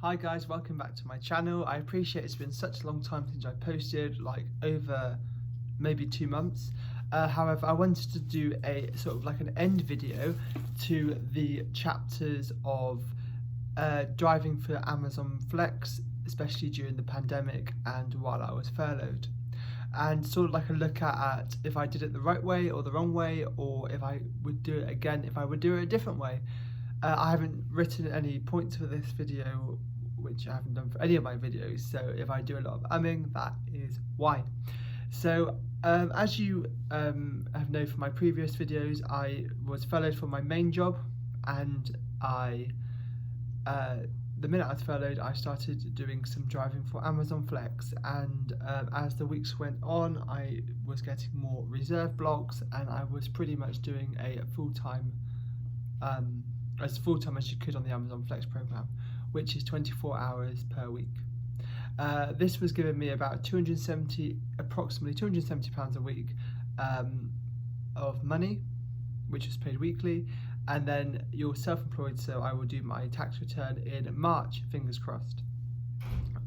Hi guys, welcome back to my channel. I appreciate it's been such a long time since I posted, like over maybe 2 months. However, I wanted to do a sort of like an end video to the chapters of driving for Amazon Flex, especially during the pandemic and while I was furloughed. And sort of like a look at if I did it the right way or the wrong way, or if I would do it again, if I would do it a different way. I haven't written any points for this video, which I haven't done for any of my videos, so if I do a lot of umming, that is why. So as you have known from my previous videos, I was furloughed from my main job, and the minute I was furloughed, I started doing some driving for Amazon Flex, and as the weeks went on, I was getting more reserve blocks, and I was pretty much doing a full-time as full-time as you could on the Amazon Flex program, which is 24 hours per week. This was giving me about approximately £270 a week of money, which was paid weekly, and then you're self-employed, so I will do my tax return in March, fingers crossed,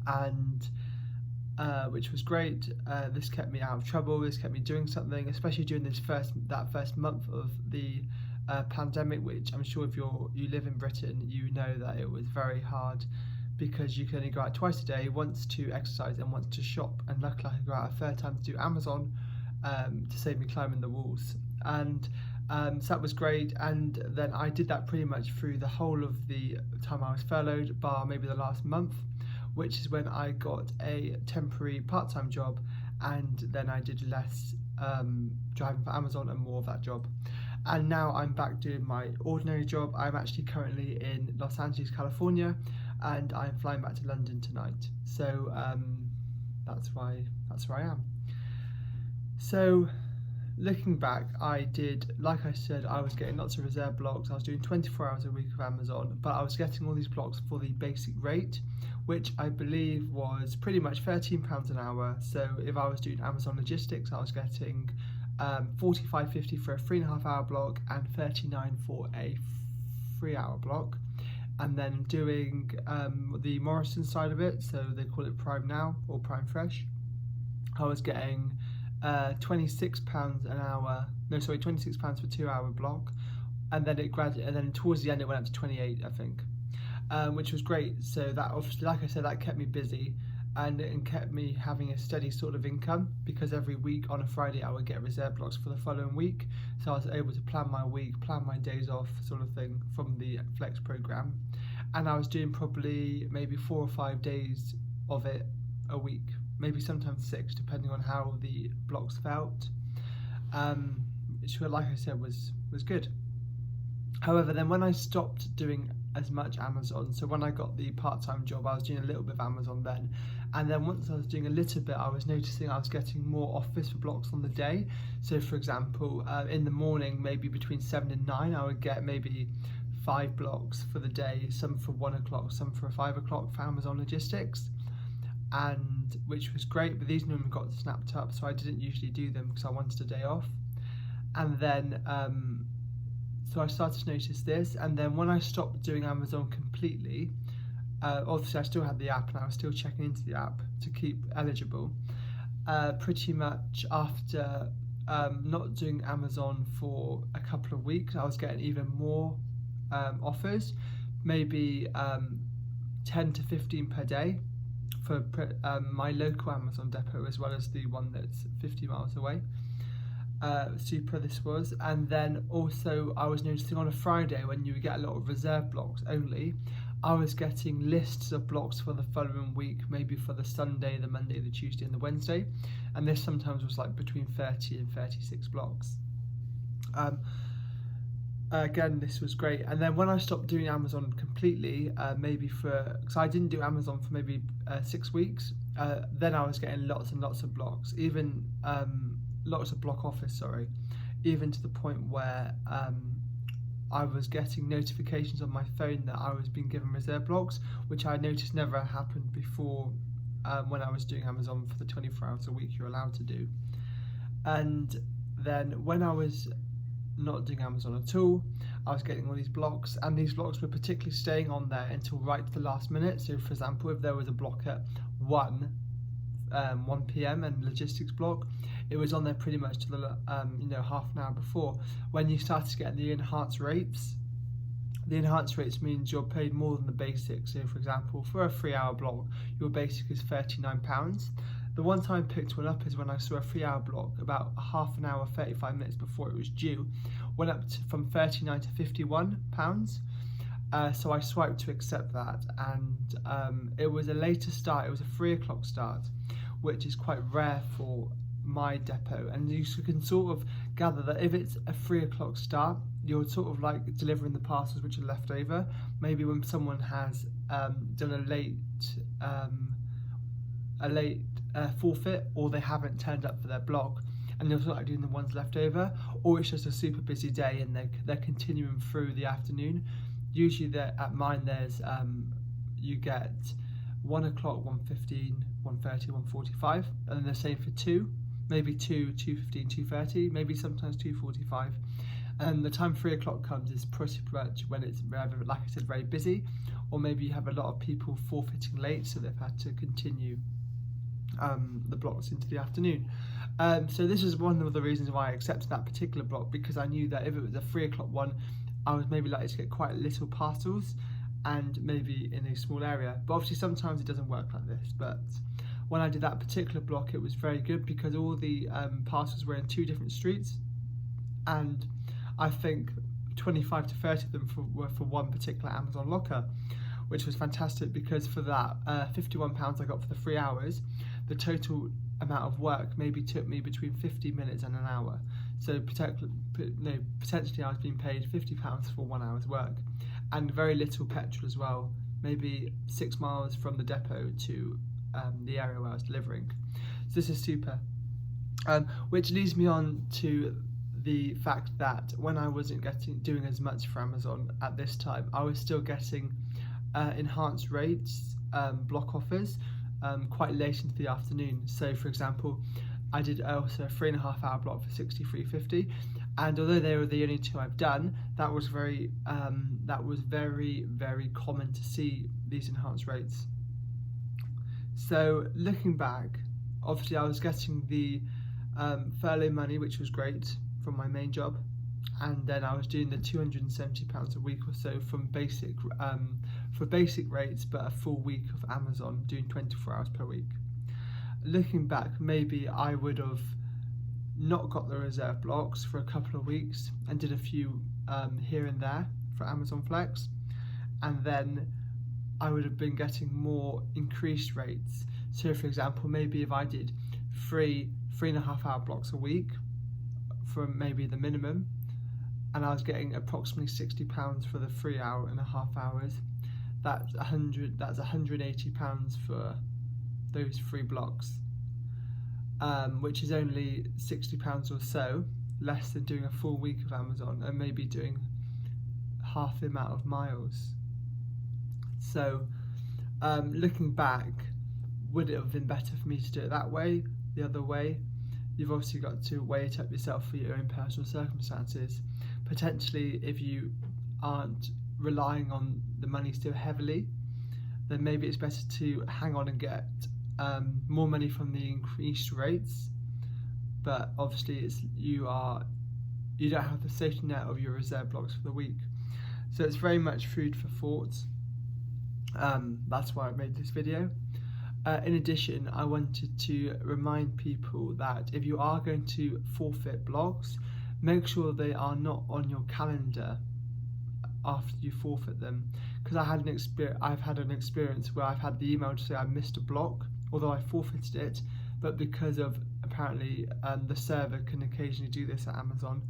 and which was great. This kept me out of trouble, this kept me doing something, especially during that first month of the pandemic, which I'm sure if you live in Britain, you know that it was very hard, because you can only go out twice a day, once to exercise and once to shop, and luckily I could go out a third time to do Amazon to save me climbing the walls. And so that was great, and then I did that pretty much through the whole of the time I was furloughed, bar maybe the last month, which is when I got a temporary part-time job, and then I did less driving for Amazon and more of that job. And now I'm back doing my ordinary job. I'm actually currently in Los Angeles, California, and I'm flying back to London tonight. So that's where I am. So looking back, I did, like I said, I was getting lots of reserve blocks. I was doing 24 hours a week of Amazon, but I was getting all these blocks for the basic rate, which I believe was pretty much £13 an hour. So if I was doing Amazon logistics, I was getting $45.50 for a 3.5 hour block and $39 for a 3-hour block. And then doing the Morrison side of it, so they call it Prime Now or Prime Fresh, I was getting £26 an hour, no sorry, £26 for a 2-hour block, and then and then towards the end it went up to 28, I think, which was great. So that obviously, like I said, that kept me busy, and it kept me having a steady sort of income, because every week on a Friday I would get reserve blocks for the following week, so I was able to plan my week, plan my days off sort of thing from the Flex program. And I was doing probably maybe 4 or 5 days of it a week, maybe sometimes 6, depending on how the blocks felt, which, like I said, was good. However, then when I stopped doing as much Amazon, so when I got the part-time job, I was doing a little bit of Amazon then, and then once I was doing a little bit, I was noticing I was getting more office blocks on the day. So for example, in the morning, maybe between 7 and 9, I would get maybe 5 blocks for the day, some for 1 o'clock, some for 5 o'clock for Amazon logistics, and which was great, but these normally got snapped up, so I didn't usually do them because I wanted a day off. And then so I started to notice this, and then when I stopped doing Amazon completely, obviously I still had the app and I was still checking into the app to keep eligible. Pretty much after not doing Amazon for a couple of weeks, I was getting even more offers, maybe 10 to 15 per day for my local Amazon depot, as well as the one that's 50 miles away. Super this was. And then also I was noticing on a Friday, when you get a lot of reserve blocks only, I was getting lists of blocks for the following week, maybe for the Sunday, the Monday, the Tuesday and the Wednesday, and this sometimes was like between 30 and 36 blocks. Again, this was great. And then when I stopped doing Amazon completely, because I didn't do Amazon for maybe 6 weeks, then I was getting lots and lots of blocks, even lots of block office, sorry, even to the point where I was getting notifications on my phone that I was being given reserve blocks, which I noticed never happened before when I was doing Amazon for the 24 hours a week you're allowed to do. And then when I was not doing Amazon at all, I was getting all these blocks, and these blocks were particularly staying on there until right to the last minute. So for example, if there was a block at 1 p.m. and logistics block, it was on there pretty much to the half an hour before. When you started to get the enhanced rates means you're paid more than the basic. So for example, for a 3-hour block, your basic is £39. The one time I picked one up is when I saw a 3-hour block about half an hour, 35 minutes before it was due, went up from £39 to £51. So I swiped to accept that, and it was a later start. It was a 3 o'clock start, which is quite rare for my depot, and you can sort of gather that if it's a 3 o'clock start, you're sort of like delivering the parcels which are left over. Maybe when someone has done a late forfeit, or they haven't turned up for their block, and you're sort of doing the ones left over, or it's just a super busy day and they're continuing through the afternoon. Usually at mine there's you get 1 o'clock, 1:15, 1:30, 1:45, and then the same for 2, maybe 2, 2:15, 2:30, maybe sometimes 2:45. And the time 3 o'clock comes is pretty much when it's rather, like I said, very busy, or maybe you have a lot of people forfeiting late, so they've had to continue the blocks into the afternoon. So this is one of the reasons why I accepted that particular block, because I knew that if it was a 3 o'clock one, I was maybe likely to get quite little parcels, and maybe in a small area. But obviously sometimes it doesn't work like this. But when I did that particular block, it was very good because all the parcels were in 2 different streets, and I think 25 to 30 of them were for one particular Amazon locker, which was fantastic, because for that £51 I got for the 3 hours, the total amount of work maybe took me between 50 minutes and an hour. So potentially I was being paid £50 for 1 hour's work, and very little petrol as well, maybe 6 miles from the depot to the area where I was delivering. So this is super. Which leads me on to the fact that when I wasn't doing as much for Amazon at this time, I was still getting enhanced rates, block offers, quite late into the afternoon. So for example, I did also a 3.5 hour block for £63.50, and although they were the only 2 I've done, that was very very common to see these enhanced rates. So looking back, obviously I was getting the furlough money, which was great from my main job, and then I was doing the £270 a week or so from basic for basic rates, but a full week of Amazon, doing 24 hours per week. Looking back, maybe I would have not got the reserve blocks for a couple of weeks and did a few here and there for Amazon Flex, and then I would have been getting more increased rates. So for example, maybe if I did 3.5 hour blocks a week for maybe the minimum, and I was getting approximately £60 for the 3.5 hours, that's £180 for those 3 blocks, which is only £60 or so less than doing a full week of Amazon and maybe doing half the amount of miles. So looking back, would it have been better for me to do it that way, the other way? You've obviously got to weigh it up yourself for your own personal circumstances. Potentially, if you aren't relying on the money so heavily, then maybe it's better to hang on and get more money from the increased rates. But obviously you don't have the safety net of your reserve blocks for the week. So it's very much food for thought. That's why I made this video. In addition, I wanted to remind people that if you are going to forfeit blocks, make sure they are not on your calendar after you forfeit them. Because I've had an experience where I've had the email to say I missed a block, although I forfeited it, but because of apparently the server can occasionally do this at Amazon,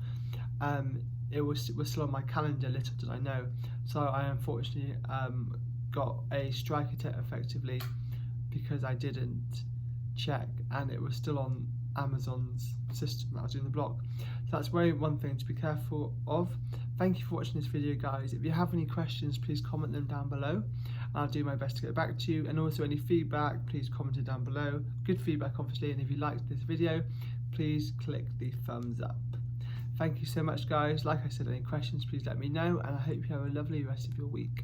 it was still on my calendar, little did I know. So I unfortunately got a strike attempt effectively because I didn't check, and it was still on Amazon's system that I was doing the block. So that's one thing to be careful of. Thank you for watching this video, guys. If you have any questions, please comment them down below, and I'll do my best to get back to you. And also any feedback, please comment it down below. Good feedback, obviously, and if you liked this video, please click the thumbs up. Thank you so much, guys. Like I said, any questions, please let me know, and I hope you have a lovely rest of your week.